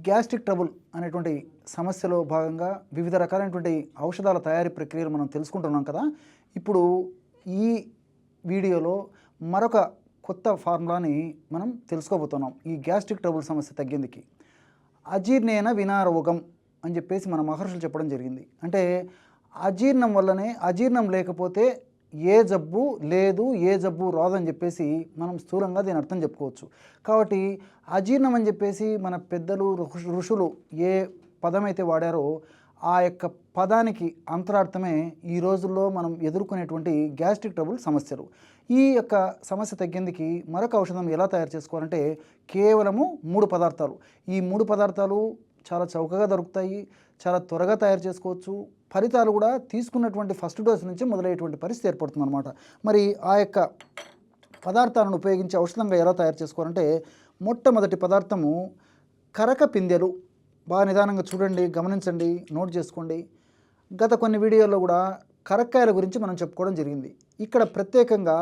Gastric trouble అనేటువంటి సమస్యలో భాగంగా వివిధ రకాలైనటువంటి ఔషధాల తయారీ ప్రక్రియలు మనం తెలుసుకుంటున్నాం కదా. ఇప్పుడు ఈ వీడియోలో మరొక కొత్త ఫార్ములాని మనం తెలుసుకోబోతున్నాం ఈ గ్యాస్ట్రిక్ ట్రబుల్ సమస్య తగ్గేందుకు. అజీర్ణేన వినారోగం అని చెప్పేసి మన మహర్షులు చెప్పడం జరిగింది. అంటే అజీర్ణం వల్లనే, అజీర్ణం లేకపోతే ఏ జబ్బు లేదు, ఏ జబ్బు రాదని చెప్పేసి మనం స్థూలంగా దీని అర్థం చెప్పుకోవచ్చు. కాబట్టి అజీర్ణం అని చెప్పేసి మన పెద్దలు ఋషులు ఏ పదమైతే వాడారో ఆ యొక్క పదానికి అంతరార్థమే ఈ రోజుల్లో మనం ఎదుర్కొనేటువంటి గ్యాస్ట్రిక్ ట్రబుల్ సమస్యలు. ఈ యొక్క సమస్య తగ్గేందుకు మరొక ఔషధం ఎలా తయారు చేసుకోవాలంటే కేవలము 3 పదార్థాలు. ఈ 3 పదార్థాలు చాలా చౌకగా దొరుకుతాయి, చాలా త్వరగా తయారు చేసుకోవచ్చు. ఫలితాలు కూడా తీసుకున్నటువంటి ఫస్ట్ డోస్ నుంచి మొదలయ్యేటువంటి పరిస్థితి ఏర్పడుతుంది అనమాట. మరి ఆ యొక్క పదార్థాలను ఉపయోగించి ఔషధంగా ఎలా తయారు చేసుకోవాలంటే మొట్టమొదటి పదార్థము కరక పిందెలు. బాగా నిదానంగా చూడండి, గమనించండి, నోట్ చేసుకోండి. గత కొన్ని వీడియోల్లో కూడా కరక్కాయల గురించి మనం చెప్పుకోవడం జరిగింది. ఇక్కడ ప్రత్యేకంగా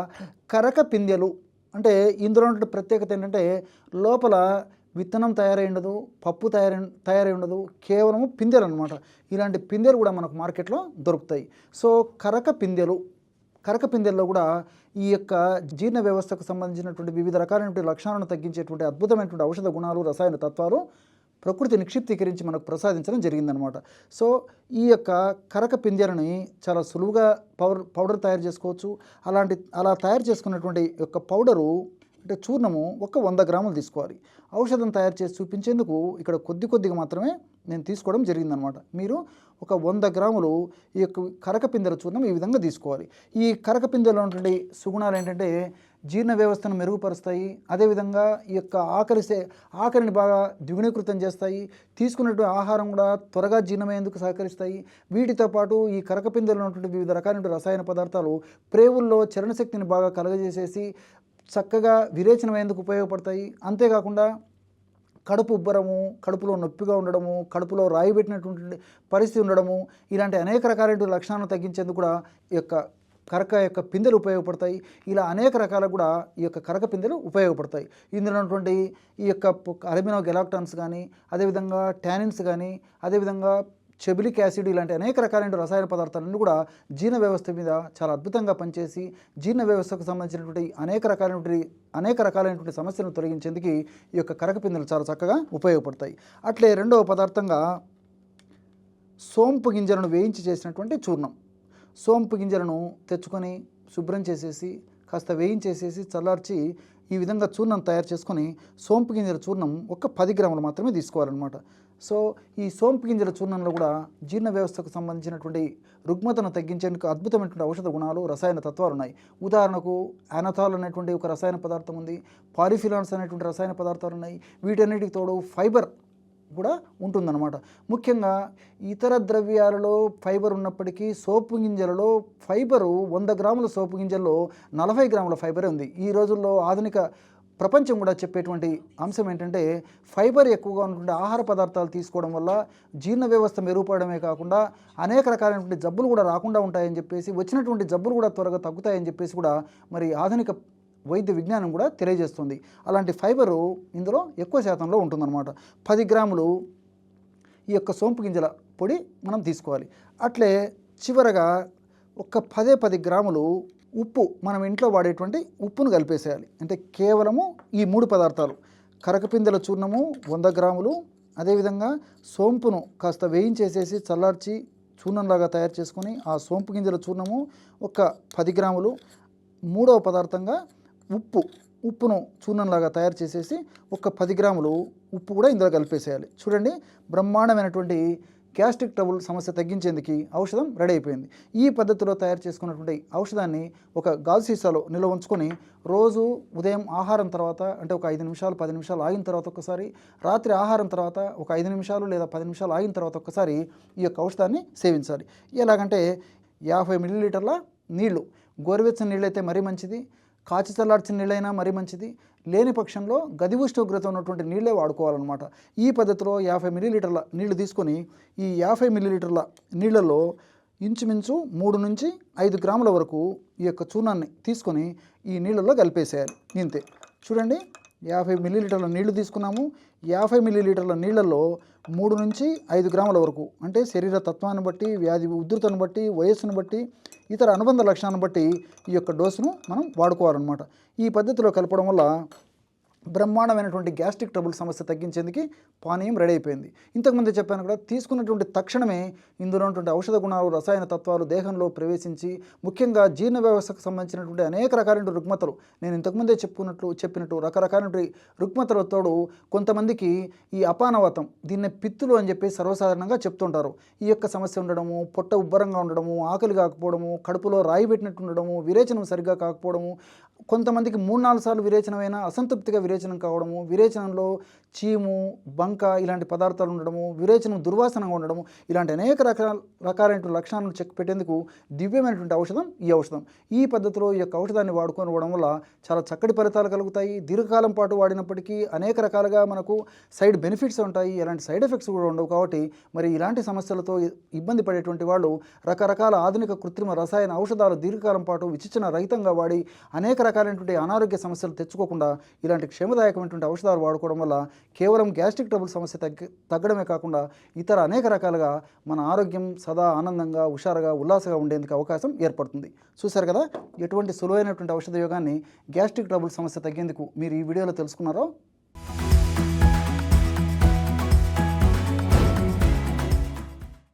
కరక పిందెలు అంటే ఇందులో ఉన్న ప్రత్యేకత ఏంటంటే లోపల విత్తనం తయారై ఉండదు, పప్పు తయారై ఉండదు, కేవలము పిందెలు అనమాట. ఇలాంటి పిందెలు కూడా మనకు మార్కెట్లో దొరుకుతాయి. సో కరక పిందెల్లో కూడా ఈ యొక్క జీర్ణ వ్యవస్థకు సంబంధించినటువంటి వివిధ రకాలైనటువంటి లక్షణాలను తగ్గించేటువంటి అద్భుతమైనటువంటి ఔషధ గుణాలు, రసాయన తత్వాలు ప్రకృతి నిక్షిప్తీకరించి మనకు ప్రసాదించడం జరిగిందనమాట. సో ఈ యొక్క కరక పిందెలని చాలా సులువుగా పౌడర్ తయారు చేసుకోవచ్చు. అలా తయారు చేసుకున్నటువంటి యొక్క పౌడరు అంటే చూర్ణము ఒక 100 గ్రాములు తీసుకోవాలి. ఔషధం తయారు చేసి చూపించేందుకు ఇక్కడ కొద్దిగా మాత్రమే నేను తీసుకోవడం జరిగిందనమాట. మీరు ఒక 100 గ్రాములు ఈ యొక్క కరకపిందెల చూర్ణం ఈ విధంగా తీసుకోవాలి. ఈ కరకపిందెలో ఉన్నటువంటి సుగుణాలు ఏంటంటే జీర్ణ వ్యవస్థను మెరుగుపరుస్తాయి, అదేవిధంగా ఈ యొక్క ఆకలిని బాగా ద్విగుణీకృతం చేస్తాయి, తీసుకున్నటువంటి ఆహారం కూడా త్వరగా జీర్ణమయ్యేందుకు సహకరిస్తాయి. వీటితో పాటు ఈ కరకపిందెలో ఉన్నటువంటి వివిధ రకాలైన రసాయన పదార్థాలు ప్రేవుల్లో చలనశక్తిని బాగా కలుగజేసేసి చక్కగా విరేచనమయ్యేందుకు ఉపయోగపడతాయి. అంతేకాకుండా కడుపు ఉబ్బరము, కడుపులో నొప్పిగా ఉండడము, కడుపులో రాయి పెట్టినటువంటి పరిస్థితి ఉండడము, ఇలాంటి అనేక రకాలైన లక్షణాలను తగ్గించేందుకు కూడా ఈ యొక్క కరక యొక్క పిందెలు ఉపయోగపడతాయి. ఇలా అనేక రకాలకు కూడా ఈ యొక్క కరక పిందెలు ఉపయోగపడతాయి. ఇందులో ఉన్నటువంటి ఈ యొక్క అల్బినో గెలాక్టాన్స్ కానీ, అదేవిధంగా టానిన్స్ కానీ, అదేవిధంగా చెబిలిక్ యాసిడ్, ఇలాంటి అనేక రకాలైన రసాయన పదార్థాలన్నీ కూడా జీర్ణ వ్యవస్థ మీద చాలా అద్భుతంగా పనిచేసి జీర్ణ వ్యవస్థకు సంబంధించినటువంటి అనేక రకాలైనటువంటి సమస్యలను తొలగించేందుకు ఈ యొక్క కరకపిందెలు చాలా చక్కగా ఉపయోగపడతాయి. అట్లే రెండవ పదార్థంగా సోంపు గింజలను వేయించి చేసినటువంటి చూర్ణం. సోంపు గింజలను తెచ్చుకొని శుభ్రం చేసేసి కాస్త వేయించేసేసి చల్లార్చి ఈ విధంగా చూర్ణం తయారు చేసుకొని సోంపు గింజల చూర్ణం ఒక 10 గ్రాములు మాత్రమే తీసుకోవాలన్నమాట. సో ఈ సోంపు గింజల చూర్ణంలో కూడా జీర్ణ వ్యవస్థకు సంబంధించినటువంటి రుగ్మతను తగ్గించేందుకు అద్భుతమైనటువంటి ఔషధ గుణాలు, రసాయన తత్వాలు ఉన్నాయి. ఉదాహరణకు యానథాల్ అనేటువంటి ఒక రసాయన పదార్థం ఉంది, పాలిఫినాన్స్ అనేటువంటి రసాయన పదార్థాలు ఉన్నాయి. వీటన్నిటికి తోడు ఫైబర్ కూడా ఉంటుందన్నమాట. ముఖ్యంగా ఇతర ద్రవ్యాలలో ఫైబర్ ఉన్నప్పటికీ సోపు గింజలలో ఫైబరు 100 గ్రాముల సోపు గింజల్లో 40 గ్రాముల ఫైబరే ఉంది. ఈ రోజుల్లో ఆధునిక ప్రపంచం కూడా చెప్పేటువంటి అంశం ఏంటంటే ఫైబర్ ఎక్కువగా ఉన్నటువంటి ఆహార పదార్థాలు తీసుకోవడం వల్ల జీర్ణ వ్యవస్థ మెరుగుపడమే కాకుండా అనేక రకాలైనటువంటి జబ్బులు కూడా రాకుండా ఉంటాయని చెప్పేసి, వచ్చినటువంటి జబ్బులు కూడా త్వరగా తగ్గుతాయని చెప్పేసి కూడా మరి ఆధునిక వైద్య విజ్ఞానం కూడా తెలియజేస్తుంది. అలాంటి ఫైబరు ఇందులో ఎక్కువ శాతంలో ఉంటుందన్నమాట. 10 గ్రాములు ఈ యొక్క సోంపు గింజల పొడి మనం తీసుకోవాలి. అట్లే చివరగా ఒక 10 గ్రాములు ఉప్పు, మనం ఇంట్లో వాడేటువంటి ఉప్పును కలిపేసేయాలి. అంటే కేవలము ఈ 3 పదార్థాలు కరకపిందెల చూర్ణము 100 గ్రాములు, అదేవిధంగా సోంపును కాస్త వేయించేసేసి చల్లార్చి చూర్ణంలాగా తయారు చేసుకొని ఆ సోంపు గింజల చూర్ణము ఒక 10 గ్రాములు, మూడవ పదార్థంగా ఉప్పును చూర్ణంలాగా తయారు చేసేసి ఒక 10 గ్రాములు ఉప్పు కూడా ఇందులో కలిపేసేయాలి. చూడండి, బ్రహ్మాండమైనటువంటి గ్యాస్ట్రిక్ ట్రబుల్ సమస్య తగ్గించేందుకు ఔషధం రెడీ అయిపోయింది. ఈ పద్ధతిలో తయారు చేసుకున్నటువంటి ఔషధాన్ని ఒక గాజు సీసాలో నిల్వ ఉంచుకొని రోజు ఉదయం ఆహారం తర్వాత అంటే ఒక 5 నిమిషాలు 10 నిమిషాలు ఆగిన తర్వాత ఒక్కసారి, రాత్రి ఆహారం తర్వాత ఒక 5 నిమిషాలు లేదా 10 నిమిషాలు ఆగిన తర్వాత ఒక్కసారి ఈ యొక్క ఔషధాన్ని సేవించాలి. ఎలాగంటే 50 మిల్లీలీటర్ల నీళ్లు, గోరువెచ్చని నీళ్ళు అయితే మరీ మంచిది, కాచి చల్లార్చిన నీళ్ళైనా మరీ మంచిది, లేని పక్షంలో గది ఉష్ణోగ్రత ఉన్నటువంటి నీళ్ళే వాడుకోవాలన్నమాట. ఈ పద్ధతిలో 50 మిల్లీలీటర్ల నీళ్లు తీసుకొని ఈ 50 మిల్లీలీటర్ల నీళ్ళల్లో ఇంచుమించు 3 నుంచి 5 గ్రాముల వరకు ఈ యొక్క చూర్ణాన్ని తీసుకొని ఈ నీళ్ళల్లో కలిపేసేయాలి. ఇంతే. చూడండి, 50 మిల్లీలీటర్ల నీళ్లు తీసుకున్నాము. 50 మిల్లీలీటర్ల నీళ్ళల్లో 3 నుంచి 5 గ్రాముల వరకు, అంటే శరీర తత్వాన్ని బట్టి, వ్యాధి ఉధృతను బట్టి, వయస్సును బట్టి, ఇతర అనుబంధ లక్షణాలను బట్టి ఈ యొక్క డోసును మనం వాడుకోవాలన్నమాట. ఈ పద్ధతిలో కలపడం వల్ల బ్రహ్మాండమైనటువంటి గ్యాస్ట్రిక్ ట్రబుల్ సమస్య తగ్గించేందుకు పానీయం రెడీ అయిపోయింది. ఇంతకుముందే చెప్పాను కూడా, తీసుకున్నటువంటి తక్షణమే ఇందులో ఉన్నటువంటి ఔషధ గుణాలు, రసాయన తత్వాలు దేహంలో ప్రవేశించి ముఖ్యంగా జీర్ణ వ్యవస్థకు సంబంధించినటువంటి అనేక రకాలైన రుగ్మతలు, నేను ఇంతకుముందే చెప్పినట్టు రకరకాలైన రుగ్మతలతో కొంతమందికి ఈ అపానవాతం, దీన్నే పిత్తులు అని చెప్పి సర్వసాధారణంగా చెప్తుంటారు. ఈ యొక్క సమస్య ఉండడము, పొట్ట ఉబ్బరంగా ఉండడము, ఆకలి కాకపోవడము, కడుపులో రాయి పెట్టినట్టు ఉండడము, విరేచనం సరిగ్గా కాకపోవడము, కొంతమందికి 3-4 సార్లు విరేచనమైనా అసంతృప్తిగా విరేచనం కావడము, విరేచనంలో చీము, బంక ఇలాంటి పదార్థాలు ఉండడము, విరేచనం దుర్వాసనగా ఉండడము, ఇలాంటి అనేక రకాలైన లక్షణాలను చెక్ పెట్టేందుకు దివ్యమైనటువంటి ఔషధం ఈ ఔషధం. ఈ పద్ధతిలో ఈ యొక్క ఔషధాన్ని వాడుకోవడం వల్ల చాలా చక్కటి ఫలితాలు కలుగుతాయి. దీర్ఘకాలం పాటు వాడినప్పటికీ అనేక రకాలుగా మనకు సైడ్ బెనిఫిట్స్ ఉంటాయి, ఎలాంటి సైడ్ ఎఫెక్ట్స్ కూడా ఉండవు. కాబట్టి మరి ఇలాంటి సమస్యలతో ఇబ్బంది పడేటువంటి వాళ్ళు రకరకాల ఆధునిక కృత్రిమ రసాయన ఔషధాలు దీర్ఘకాలం పాటు విచక్షణ రహితంగా వాడి అనేక రకాలైనటువంటి అనారోగ్య సమస్యలు తెచ్చుకోకుండా ఇలాంటి క్షేమదాయకమైనటువంటి ఔషధాలు వాడుకోవడం వల్ల కేవలం గ్యాస్ట్రిక్ ట్రబుల్ సమస్య తగ్గడమే కాకుండా ఇతర అనేక రకాలుగా మన ఆరోగ్యం సదా ఆనందంగా, హుషారుగా, ఉల్లాసంగా ఉండేందుకు అవకాశం ఏర్పడుతుంది. చూశారు కదా ఎటువంటి సులువైనటువంటి ఔషధ యోగాన్ని గ్యాస్ట్రిక్ ట్రబుల్ సమస్య తగ్గేందుకు మీరు ఈ వీడియోలో తెలుసుకున్నారో.